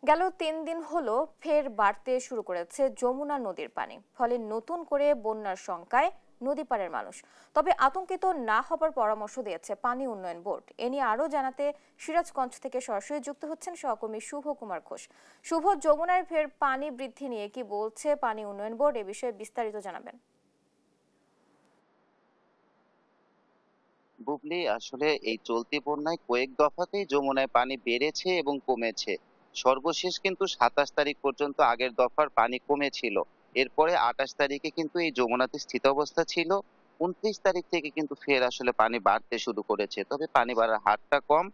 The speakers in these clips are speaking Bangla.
গেল ৩ দিন হলো ফের বাড়তে শুরু করেছে যমুনা নদীর পানি, ফলে নতুন করে বন্যার শঙ্কায় নদী পাড়ের মানুষ। তবে আতঙ্কিত না হবার পরামর্শ দিয়েছে পানি উন্নয়ন বোর্ড। এ নিয়ে আরো জানাতে সিরাজগঞ্জ থেকে সরাসরি যুক্ত হচ্ছেন সহকর্মী শুভ কুমার ঘোষ। শুভ, যমুনায় ফের পানি বৃদ্ধি নিয়ে কি বলছে পানি উন্নয়ন বোর্ড, এ বিষয়ে বিস্তারিত জানাবেন। বুবলি, আসলে এই চলতি বন্যায় কয়েক দফাতেই যমুনায় পানি বেড়েছে এবং কমেছে। সর্বশেষ কিন্তু 27 তারিখ পর্যন্ত আগের দফার পানি কমেছিল। এরপরে 28 তারিখে কিন্তু এই যমুনাতে স্থিতাবস্থা ছিল। 29 তারিখ থেকে কিন্তু ফের আসলে পানি বাড়তে শুরু করেছে, তবে পানি বাড়ার হারটা কম।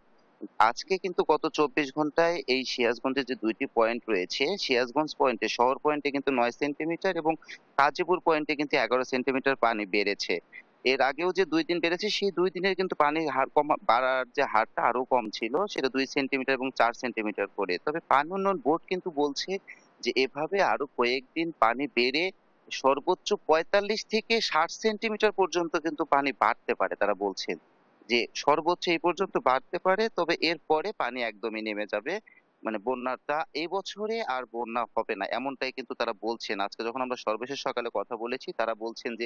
আজকে কিন্তু গত 24 ঘন্টায় এই সিরাজগঞ্জে যে দুইটি পয়েন্ট রয়েছে, সিরাজগঞ্জ পয়েন্টে, শহর পয়েন্টে কিন্তু 9 সেন্টিমিটার এবং কাজীপুর পয়েন্টে কিন্তু 11 সেন্টিমিটার পানি বেড়েছে। এর আগেও যে 2 দিন বেড়েছে, সেই 2 দিনের কিন্তু পানির হার বাড়ার যে হারটা আরো কম ছিল, সেটা 2 সেন্টিমিটার এবং 4 সেন্টিমিটার করে। তবে পানি উন্নয়ন বোর্ড কিন্তু বলছে যে এভাবে আরো কয়েকদিন পানি বেড়ে সর্বোচ্চ 45 থেকে 60 সেন্টিমিটার পর্যন্ত কিন্তু পানি বাড়তে পারে। তারা বলছেন যে সর্বোচ্চ এই পর্যন্ত বাড়তে পারে, তবে এরপরে পানি একদমই নেমে যাবে। মানে বন্যাটা এই বছরে আর বন্যা হবে না, এমনটাই কিন্তু তারা বলছেন। আজকে যখন আমরা সর্বশেষ সকালে কথা বলেছি, তারা বলছেন যে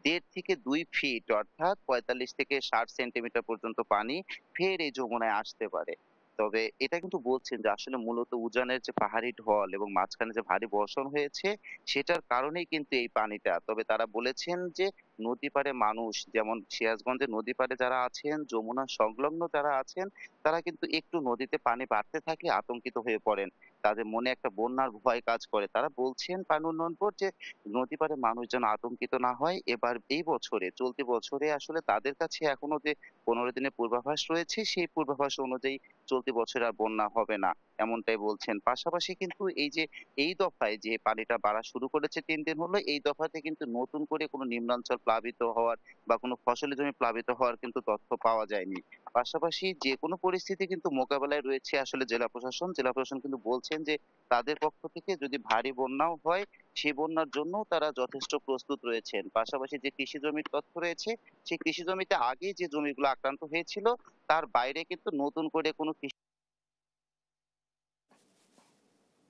1.5 থেকে 2 ফিট, অর্থাৎ 45 থেকে 60 সেন্টিমিটার পর্যন্ত পানি ফের এই যমুনায় আসতে পারে। তবে এটা কিন্তু বলছেন যে আসলে মূলত উজানের যে পাহাড়ি ঢল এবং মাঝখানে যে ভারী বর্ষণ হয়েছে, সেটার কারণেই কিন্তু এই পানিটা। তবে তারা বলেছেন যে নদী পাড়ে মানুষ, যেমন সিরাজগঞ্জের নদী পাড়ে যারা আছেন, যমুনা সংলগ্ন যারা আছেন, তারা কিন্তু একটু নদীতে পানি বাড়তে থাকলে আতঙ্কিত হয়ে পড়েন। তাদের মনে একটা বন্যার ভয় কাজ করে। তারা বলছেন, পানি উন্নয়ন বোর্ড, যে নদী পাড়ে মানুষ যেন আতঙ্কিত না হয়। এবার এই বছরে, চলতি বছরে আসলে তাদের কাছে এখনো যে 15 দিনের পূর্বাভাস রয়েছে, সেই পূর্বাভাস অনুযায়ী চলতি বছরে আর বন্যা হবে না, এমনটাই বলছেন। পাশাপাশি কিন্তু এই যে এই দফায় যে পানিটা বাড়া শুরু করেছে 3 দিন হলো, এই দফাতে কিন্তু নতুন করে কোনো নিম্নাঞ্চল প্লাবিত হওয়ার বা কোনো ফসলি জমি প্লাবিত হওয়ার কিন্তু তথ্য পাওয়া যায়নি। পাশাপাশি যে কোনো পরিস্থিতি কিন্তু মোকাবেলায় রয়েছে আসলে জেলা প্রশাসন। জেলা প্রশাসন কিন্তু বলছেন যে তাদের পক্ষ থেকে যদি ভারী বন্যাও হয়, সেই বন্যার জন্যও তারা যথেষ্ট প্রস্তুত রয়েছেন। পাশাপাশি যে কৃষি জমির তথ্য রয়েছে, সেই কৃষি জমিতে আগে যে জমিগুলো আক্রান্ত হয়েছিল, তার বাইরে কিন্তু নতুন করে কোনো কৃষি,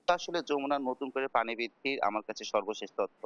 আসলে যমুনার নতুন করে পানি বৃদ্ধির আমার কাছে সর্বশেষ তথ্য।